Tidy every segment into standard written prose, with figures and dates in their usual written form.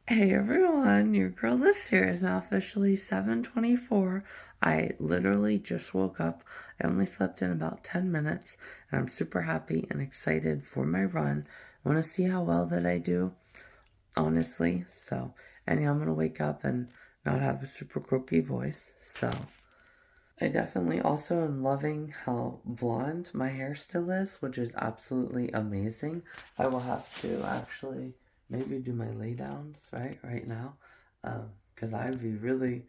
Hey everyone, your girl Liz here is now officially 7:24. I literally just woke up. I only slept in about 10 minutes and I'm super happy and excited for my run. I want to see how well that I do, honestly. So, anyhow, I'm going to wake up and not have a super croaky voice. So, I definitely also am loving how blonde my hair still is, which is absolutely amazing. I will have to actually maybe do my lay downs right now, because I'd be really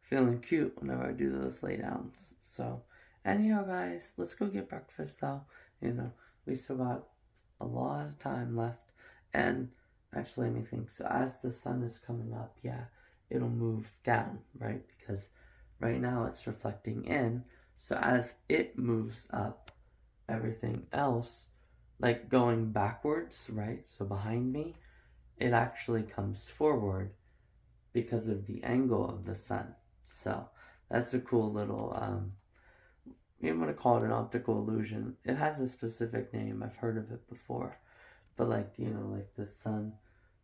feeling cute whenever I do those lay downs. So anyhow, guys, let's go get breakfast though. We still got a lot of time left, and actually, let me think. So as the sun is coming up, yeah, it'll move down, right? Because right now it's reflecting in. So as it moves up, everything else, like going backwards, right? So behind me, it actually comes forward because of the angle of the sun. So that's a cool little, you want to call it an optical illusion. It has a specific name. I've heard of it before. But like the sun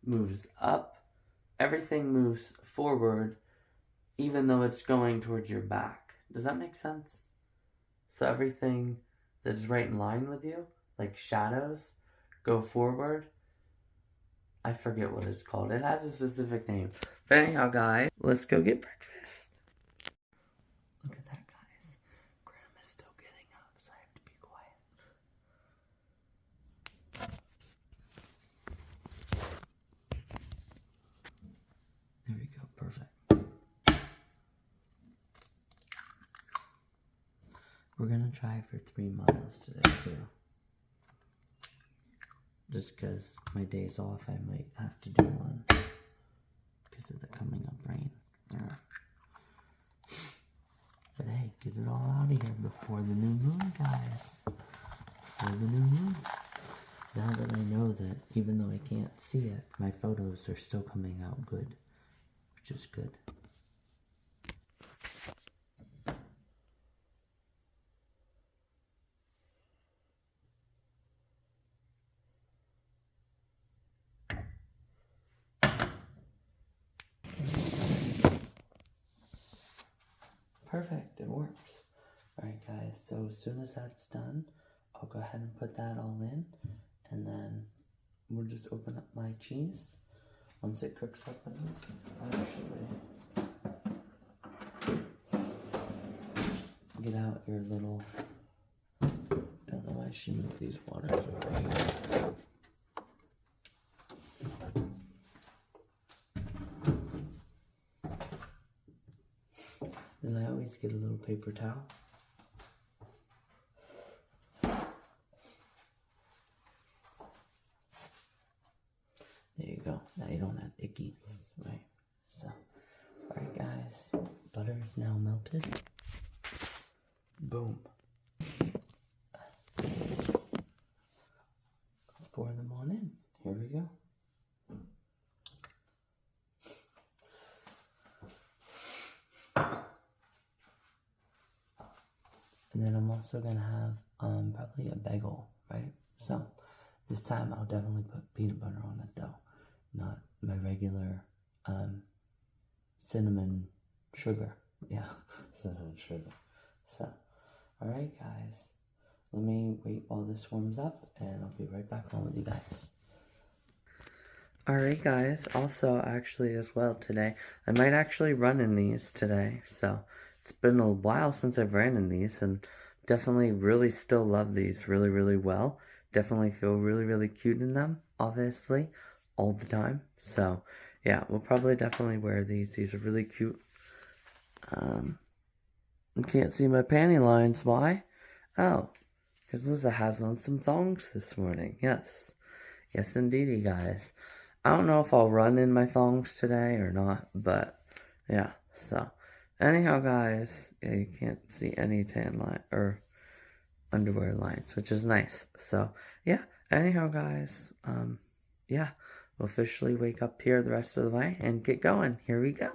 moves up, everything moves forward even though it's going towards your back. Does that make sense? So everything that's right in line with you, like shadows, go forward. I forget what it's called. It has a specific name. But anyhow, guys, let's go get breakfast. Look at that, guys. Grandma's still getting up, so I have to be quiet. There we go. Perfect. We're gonna try for 3 miles today, too. Just because my day's off, I might have to do one because of the coming up rain. But hey, get it all out of here before the new moon, guys. Before the new moon. Now that I know that even though I can't see it, my photos are still coming out good, which is good. Perfect, it works. Alright guys, so as soon as that's done, I'll go ahead and put that all in, and then we'll just open up my cheese. Once it cooks up enough, I'll actually get out your little, I don't know why she moved these waters over here. Then I always get a little paper towel. There you go. Now you don't have ickies, right? So, alright guys, butter is now melted. Boom. Let's pour them on in. Here we go. And then I'm also gonna have probably a bagel, right? So this time I'll definitely put peanut butter on it though, not my regular cinnamon sugar. Yeah, cinnamon sugar. So, alright guys, let me wait while this warms up and I'll be right back on with you guys. Alright guys, also actually as well today, I might actually run in these today, so it's been a while since I've ran in these, and definitely really still love these really well. Definitely feel really cute in them, obviously, all the time. So yeah, we'll probably definitely wear these. These are really cute. You can't see my panty lines, why? Oh, because Liza has on some thongs this morning. Yes indeedy guys. I don't know if I'll run in my thongs today or not, but yeah, so anyhow guys, yeah, you can't see any tan line or underwear lines, which is nice. So yeah, anyhow guys, yeah, we'll officially wake up here the rest of the way and get going. Here we go.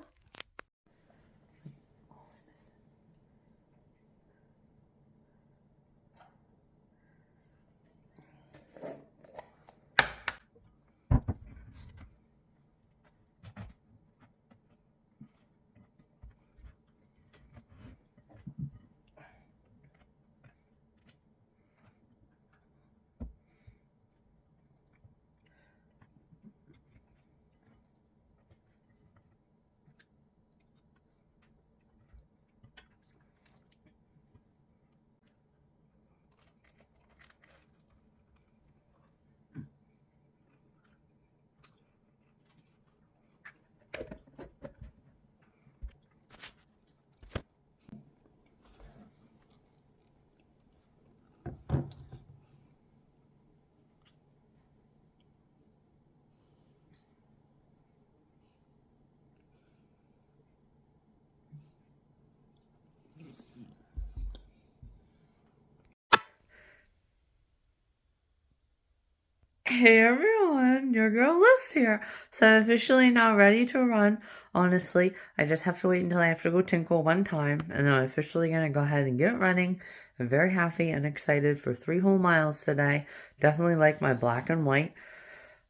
Hey everyone, your girl Liz here. So I'm officially now ready to run. Honestly, I just have to wait until I have to go tinkle one time, and then I'm officially gonna go ahead and get running. I'm very happy and excited for 3 whole miles today. Definitely like my black and white.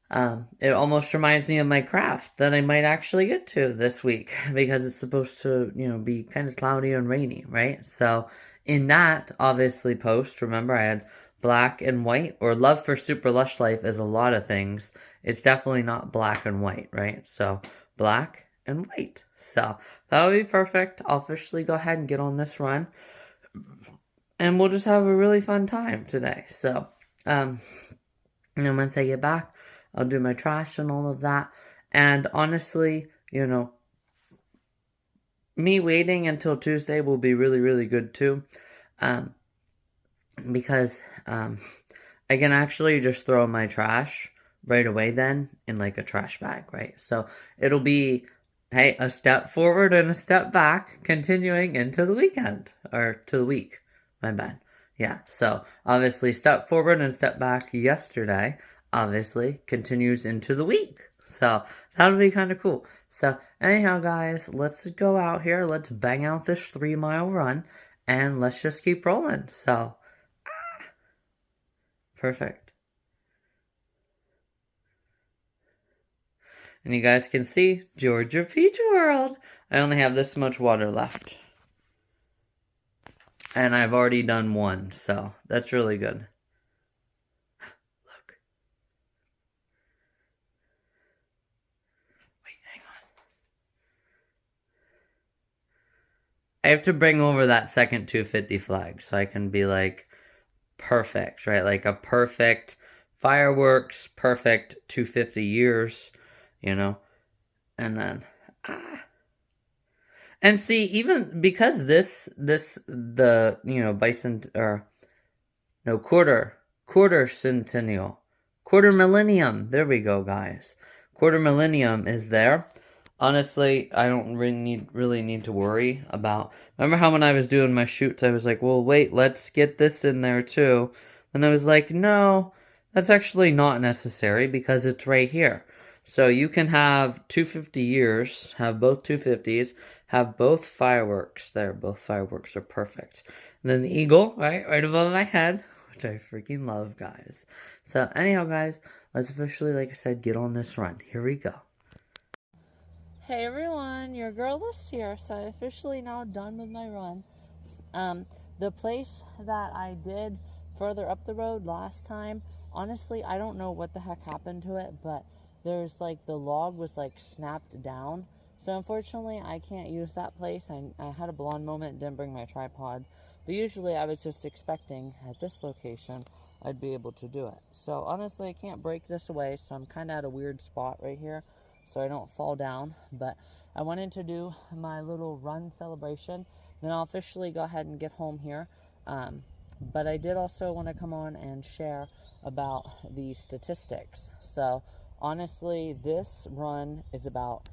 It almost reminds me of my craft that I might actually get to this week because it's supposed to, be kind of cloudy and rainy, right? So in that, obviously, post, remember I had black and white, or love for super lush life is a lot of things. It's definitely not black and white, right? So black and white. So that would be perfect. I'll officially go ahead and get on this run, and we'll just have a really fun time today. So, and then once I get back, I'll do my trash and all of that. And honestly, me waiting until Tuesday will be really, really good too. Because I can actually just throw my trash right away then in like a trash bag, right? So it'll be, hey, a step forward and a step back, continuing into the weekend, or to the week. My bad. Yeah, so obviously step forward and step back yesterday, obviously continues into the week. So that'll be kind of cool. So anyhow, guys, let's go out here. Let's bang out this 3-mile run, and let's just keep rolling. So, perfect. And you guys can see Georgia Peach World. I only have this much water left. And I've already done one, so that's really good. Look. Wait, hang on. I have to bring over that second 250 flag so I can be like perfect, right? Like a perfect fireworks, perfect 250 years, and then and see, even because the bison, or no, quarter centennial, quarter millennium, there we go, guys, quarter millennium is there. Honestly, I don't really need to worry about. Remember how when I was doing my shoots, I was like, well, wait, let's get this in there too. Then I was like, no, that's actually not necessary because it's right here. So you can have 250 years, have both 250s, have both fireworks there. Both fireworks are perfect. And then the eagle, right above my head, which I freaking love, guys. So anyhow, guys, let's officially, like I said, get on this run. Here we go. Hey everyone, your girl Liz here. So I'm officially now done with my run. The place that I did further up the road last time, honestly, I don't know what the heck happened to it, but there's like the log was like snapped down. So unfortunately, I can't use that place. I had a blonde moment, didn't bring my tripod, but usually I was just expecting at this location I'd be able to do it. So honestly, I can't break this away, so I'm kind of at a weird spot right here, so I don't fall down. But I wanted to do my little run celebration, then I'll officially go ahead and get home here. But I did also want to come on and share about the statistics. So honestly, this run is about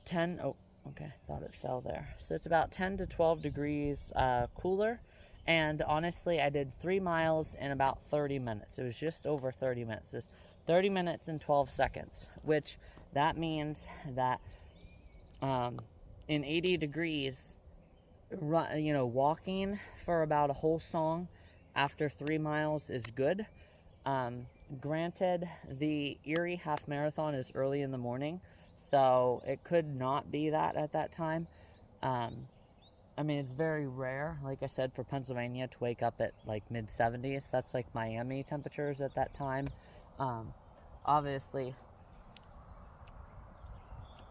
10, oh, okay, thought it fell there. So it's about 10 to 12 degrees cooler. And honestly, I did 3 miles in about 30 minutes. It was just over 30 minutes. It was 30 minutes and 12 seconds, which that means that in 80 degrees, walking for about a whole song after 3 miles is good. Granted, the Erie Half Marathon is early in the morning, so it could not be that at that time. I mean, it's very rare, like I said, for Pennsylvania to wake up at like mid-70s. That's like Miami temperatures at that time. Obviously,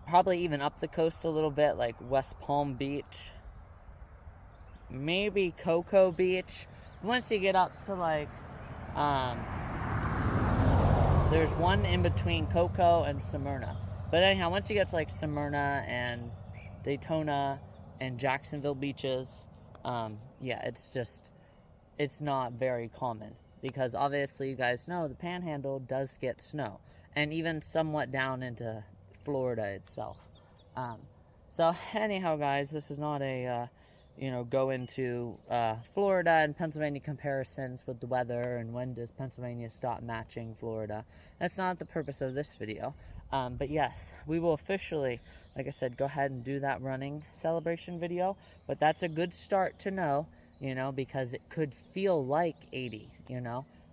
probably even up the coast a little bit, like West Palm Beach, maybe Cocoa Beach. Once you get up to like, there's one in between Cocoa and Smyrna. But anyhow, once you get to like Smyrna and Daytona and Jacksonville beaches, yeah, it's not very common. Because obviously you guys know the Panhandle does get snow. And even somewhat down into Florida itself. So anyhow, guys, this is not a go into Florida and Pennsylvania comparisons with the weather and when does Pennsylvania stop matching Florida. That's not the purpose of this video. But yes, we will officially, like I said, go ahead and do that running celebration video. But that's a good start to know, because it could feel like 80,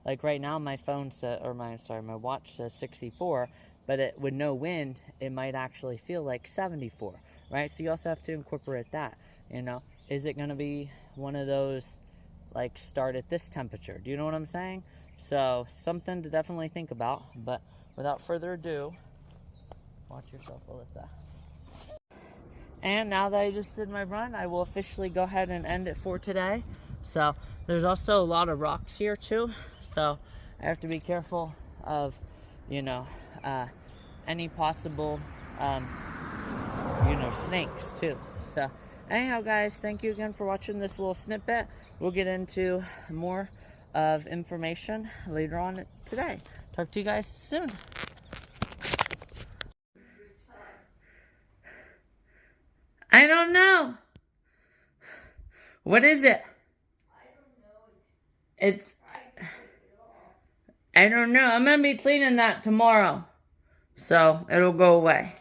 Like right now my phone says, my watch says 64, but with no wind, it might actually feel like 74, right? So you also have to incorporate that, Is it going to be one of those, like, start at this temperature? Do you know what I'm saying? So, something to definitely think about. But without further ado, watch yourself, Alyssa. And now that I just did my run, I will officially go ahead and end it for today. So, there's also a lot of rocks here, too. So, I have to be careful of, any possible, snakes, too. So, anyhow, guys, thank you again for watching this little snippet. We'll get into more of information later on today. Talk to you guys soon. I don't know. What is it? I don't know. I'm going to be cleaning that tomorrow. So, it'll go away.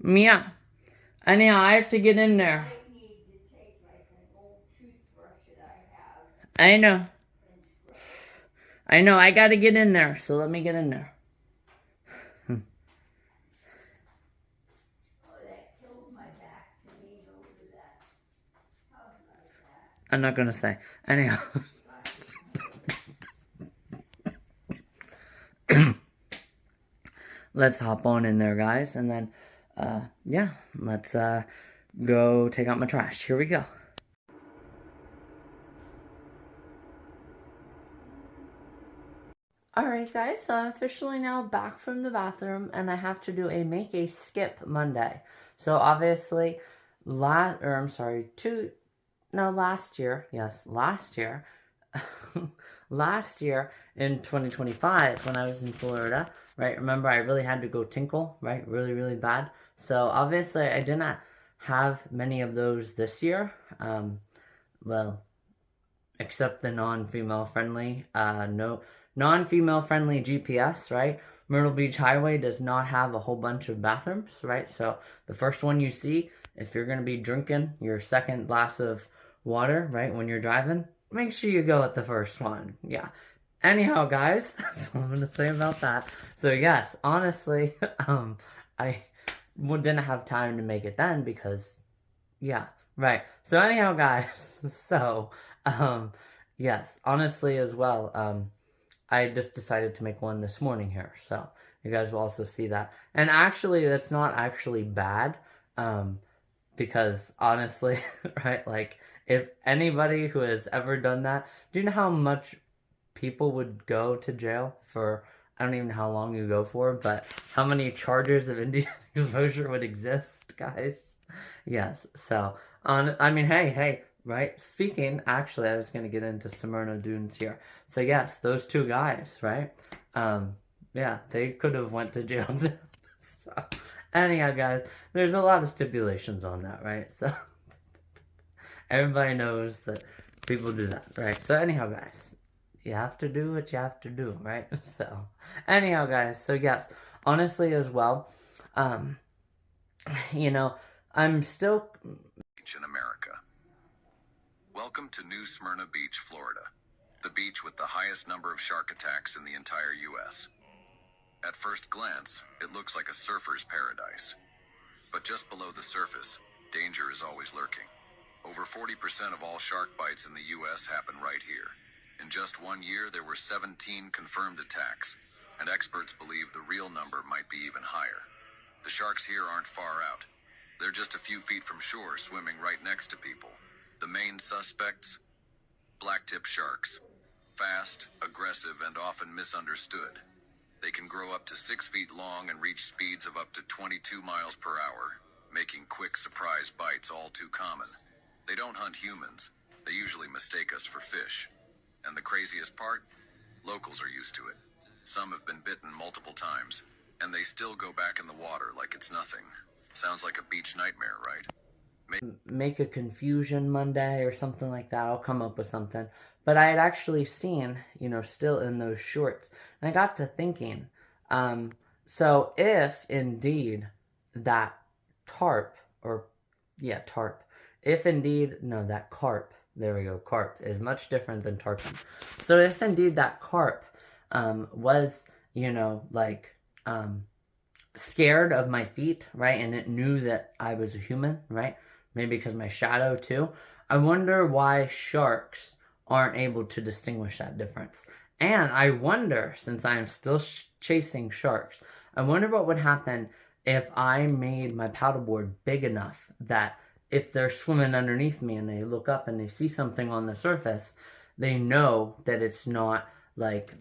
Yeah. Anyhow, I have to get in there. I know. I got to get in there. So, let me get in there. I'm not going to say. Anyhow. Let's hop on in there, guys. And then, yeah, let's go take out my trash. Here we go. Alright, guys, so I'm officially now back from the bathroom, and I have to do a Make a Skip Monday. So, obviously, last year, last year in 2025 when I was in Florida, right? Remember, I really had to go tinkle, right? Really, really bad. So, obviously, I did not have many of those this year. Well, except the non-female friendly, non-female friendly GPS, right? Myrtle Beach Highway does not have a whole bunch of bathrooms, right? So the first one you see, if you're going to be drinking your second glass of water, right, when you're driving, make sure you go at the first one. Yeah. Anyhow, guys, that's all I'm going to say about that. So yes, honestly, I didn't have time to make it then because, yeah, right. So anyhow, guys, so, yes, honestly as well, I just decided to make one this morning here, so you guys will also see that. And actually, that's not actually bad, because honestly, right, like, if anybody who has ever done that, do you know how much people would go to jail for, I don't even know how long you go for, but how many charges of indecent exposure would exist, guys? Yes, so, I mean, hey, right? Speaking, actually, I was going to get into Smyrna Dunes here. So, yes, those two guys, right? Yeah, they could have went to jail too. So, anyhow, guys, there's a lot of stipulations on that, right? So, everybody knows that people do that, right? So, anyhow, guys, you have to do what you have to do, right? So, anyhow, guys, so yes, honestly as well, I'm still... In America. Welcome to New Smyrna Beach, Florida, the beach with the highest number of shark attacks in the entire U.S. At first glance, it looks like a surfer's paradise. But just below the surface, danger is always lurking. Over 40% of all shark bites in the U.S. happen right here. In just 1 year, there were 17 confirmed attacks, and experts believe the real number might be even higher. The sharks here aren't far out. They're just a few feet from shore, swimming right next to people. The main suspects? Blacktip sharks. Fast, aggressive, and often misunderstood. They can grow up to 6 feet long and reach speeds of up to 22 miles per hour, making quick surprise bites all too common. They don't hunt humans. They usually mistake us for fish. And the craziest part? Locals are used to it. Some have been bitten multiple times, and they still go back in the water like it's nothing. Sounds like a beach nightmare, right? make a confusion Monday or something like that. I'll come up with something. But I had actually seen, you know, still in those shorts. And I got to thinking, so if indeed that tarp, if indeed, no, that carp, there we go, carp is much different than tarpon. So if indeed that carp was, you know, like, scared of my feet, right, and it knew that I was a human, right, maybe because my shadow too, I wonder why sharks aren't able to distinguish that difference. And I wonder, since I am still chasing sharks, I wonder what would happen if I made my paddleboard big enough that if they're swimming underneath me and they look up and they see something on the surface, they know that it's not like,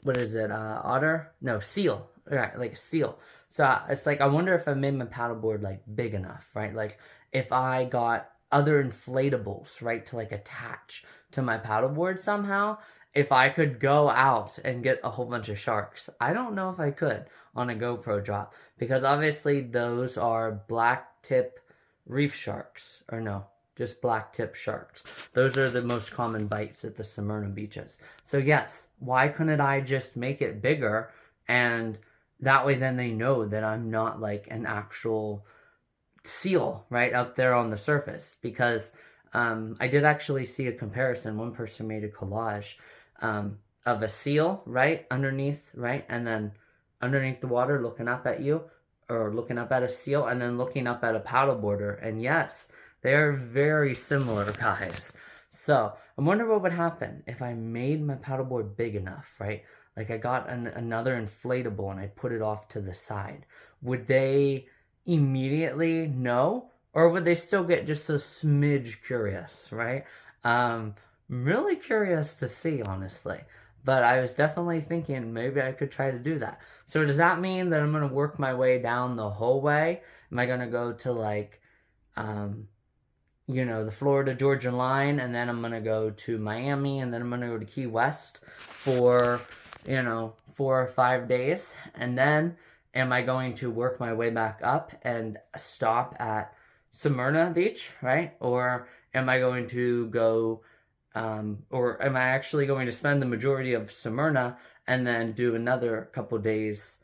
what is it, otter? No, seal, right, like a seal. So it's like, I wonder if I made my paddleboard like big enough, right? Like if I got other inflatables, right, to like attach to my paddleboard somehow, if I could go out and get a whole bunch of sharks. I don't know if I could on a GoPro drop, because obviously those are black tip reef sharks, or no, just black tip sharks. Those are the most common bites at the Smyrna beaches. So yes, why couldn't I just make it bigger, and that way then they know that I'm not like an actual seal right up there on the surface. Because I did actually see a comparison. One person made a collage of a seal right underneath, right, and then underneath the water looking up at you, or looking up at a seal, and then looking up at a paddleboarder. And yes, they're very similar, guys. So I wonder what would happen if I made my paddleboard big enough, right? Like I got another inflatable and I put it off to the side. Would they immediately know, or would they still get just a smidge curious, right? Really curious to see, honestly. But I was definitely thinking maybe I could try to do that. So does that mean that I'm going to work my way down the whole way? Am I going to go to like, you know, the Florida-Georgia line, and then I'm going to go to Miami, and then I'm going to go to Key West for, you know, 4 or 5 days? And then am I going to work my way back up and stop at Smyrna Beach, right? Or am I going to go, or am I actually going to spend the majority of Smyrna and then do another couple days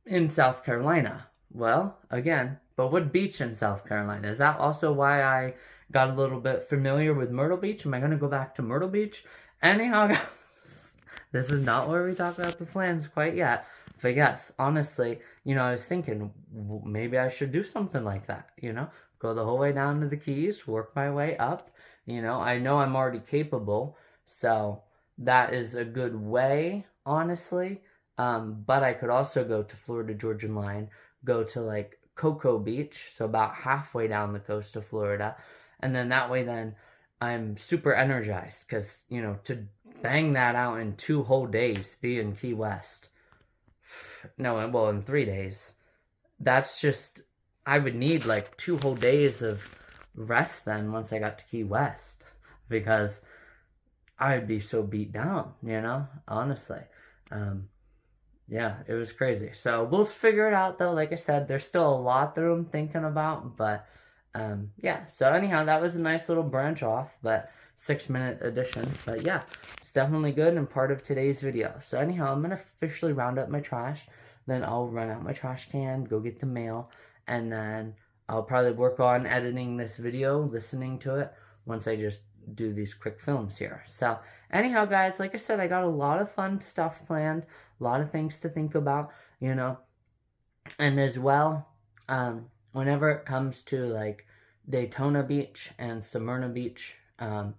in South Carolina? Well, again, but what beach in South Carolina? Is that also why I got a little bit familiar with Myrtle Beach? Am I going to go back to Myrtle Beach? Anyhow, this is not where we talk about the plans quite yet. But yes, honestly, you know, I was thinking maybe I should do something like that, you know? Go the whole way down to the Keys, work my way up. You know I'm already capable, so that is a good way, honestly. But I could also go to Florida-Georgia line, go to like Cocoa Beach, so about halfway down the coast of Florida. And then that way then I'm super energized, because, you know, to bang that out in 2 whole days, be in Key West. No, well, in 3 days. That's just, I would need like 2 whole days of rest then once I got to Key West, because I'd be so beat down, you know, honestly. Yeah, it was crazy. So we'll figure it out though. Like I said, there's still a lot that I'm thinking about, but yeah. So anyhow, that was a nice little branch off, but 6-minute edition. But yeah, it's definitely good and part of today's video. So anyhow, I'm gonna officially round up my trash. Then I'll run out my trash can, go get the mail, and then I'll probably work on editing this video, listening to it, once I just do these quick films here. So anyhow, guys, like I said, I got a lot of fun stuff planned, a lot of things to think about, you know. And as well, whenever it comes to like Daytona Beach and Smyrna Beach, and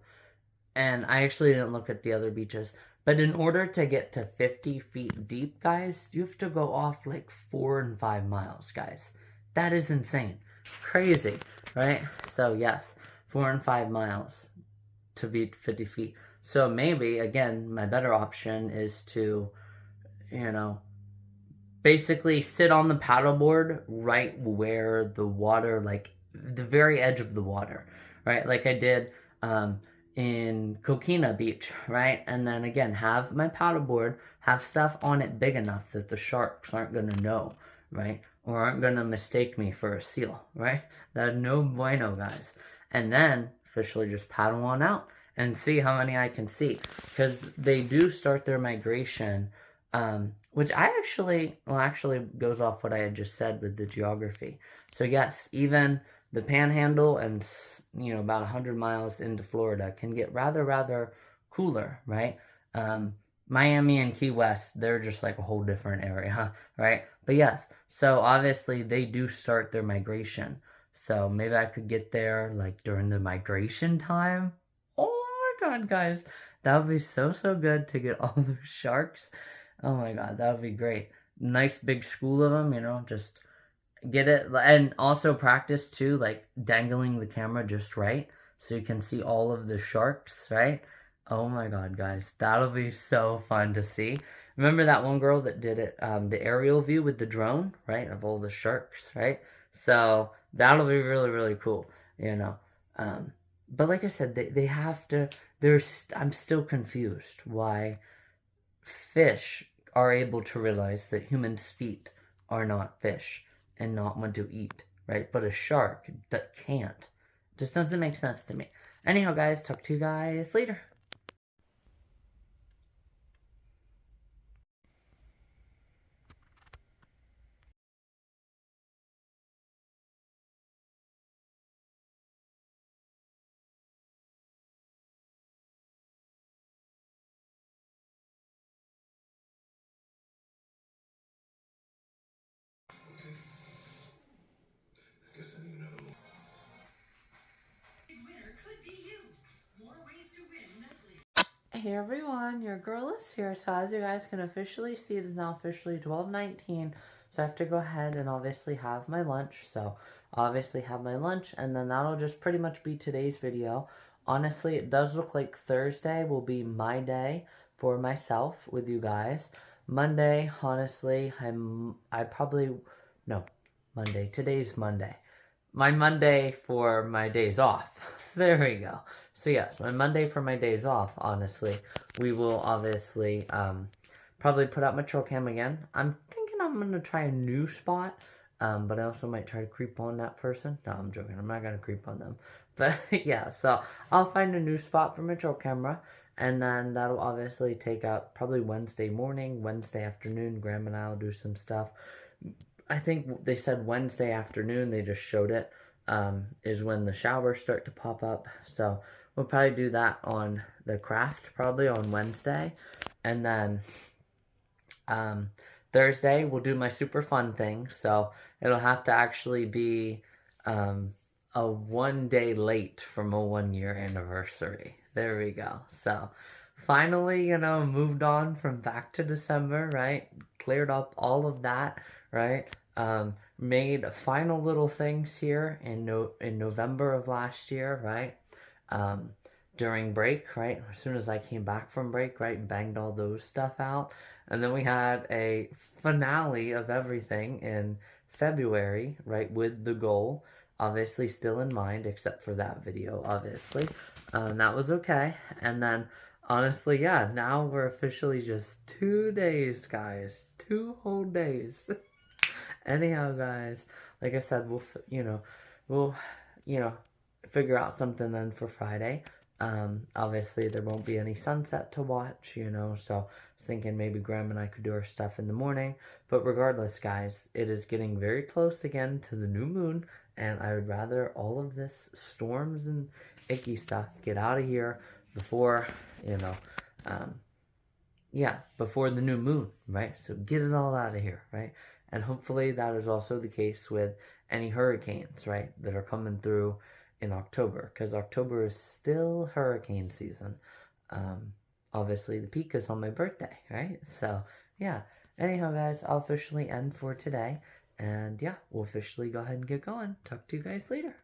I actually didn't look at the other beaches, but in order to get to 50 feet deep, guys, you have to go off like 4 and 5 miles, guys. That is insane. Crazy, right? So yes, 4 and 5 miles to beat 50 feet. So maybe, again, my better option is to, you know, basically sit on the paddleboard right where the water, like the very edge of the water, right? Like I did in Coquina Beach, right? And then again, have my paddleboard, have stuff on it big enough that the sharks aren't going to know, right? Or aren't gonna mistake me for a seal, right? That's no bueno, guys. And then officially just paddle on out and see how many I can see, because they do start their migration, which actually goes off what I had just said with the geography. So yes, even the Panhandle and about 100 miles into Florida can get rather cooler, right? Miami and Key West, they're just like a whole different area, right? But yes, so obviously they do start their migration. So maybe I could get there like during the migration time. Oh my god, guys. That would be so good to get all those sharks. Oh my god, that would be great. Nice big school of them, just get it. And also practice too, like dangling the camera just right so you can see all of the sharks, right? Oh my god, guys. That'll be so fun to see. Remember that one girl that did it, the aerial view with the drone, right? Of all the sharks, right? So that'll be really cool. But like I said, they have to, I'm still confused why fish are able to realize that humans' feet are not fish and not want to eat, right? But a shark that can't. It just doesn't make sense to me. Anyhow, guys, talk to you guys later. Guess I need another one. Winner could be you. More ways to win nightly. Hey everyone, your girl is here. So as you guys can officially see, it is now officially 12:19. So I have to go ahead and obviously have my lunch. So obviously have my lunch, and then that'll just pretty much be today's video. Honestly, it does look like Thursday will be my day for myself with you guys. Monday, honestly, Monday. Today's Monday. My Monday for my days off. There we go. So yes, my Monday for my days off, honestly, we will obviously probably put up my trail cam again. I'm thinking I'm going to try a new spot, but I also might try to creep on that person. No, I'm joking. I'm not going to creep on them. But yeah, so I'll find a new spot for my trail camera, and then that'll obviously take up probably Wednesday morning, Wednesday afternoon. Graham and I will do some stuff. I think they said Wednesday afternoon, they just showed it, is when the showers start to pop up. So we'll probably do that on the craft, probably on Wednesday. And then Thursday, we'll do my super fun thing. So it'll have to actually be a 1 day late from a 1 year anniversary. There we go. So finally, moved on from back to December, right? Cleared up all of that, right? Made final little things here in November of last year, right? During break, right? As soon as I came back from break, right? Banged all those stuff out. And then we had a finale of everything in February, right? With the goal, obviously still in mind, except for that video, obviously. That was okay. And then, honestly, yeah, now we're officially just 2 days, guys. 2 whole days. Anyhow, guys, like I said, we'll figure out something then for Friday. Obviously there won't be any sunset to watch, so I was thinking maybe Graham and I could do our stuff in the morning. But regardless, guys, it is getting very close again to the new moon, and I would rather all of this storms and icky stuff get out of here before, before the new moon, right? So get it all out of here, right? And hopefully that is also the case with any hurricanes, right, that are coming through in October, because October is still hurricane season. Obviously the peak is on my birthday, right? So yeah, anyhow, guys, I'll officially end for today, and yeah, we'll officially go ahead and get going. Talk to you guys later.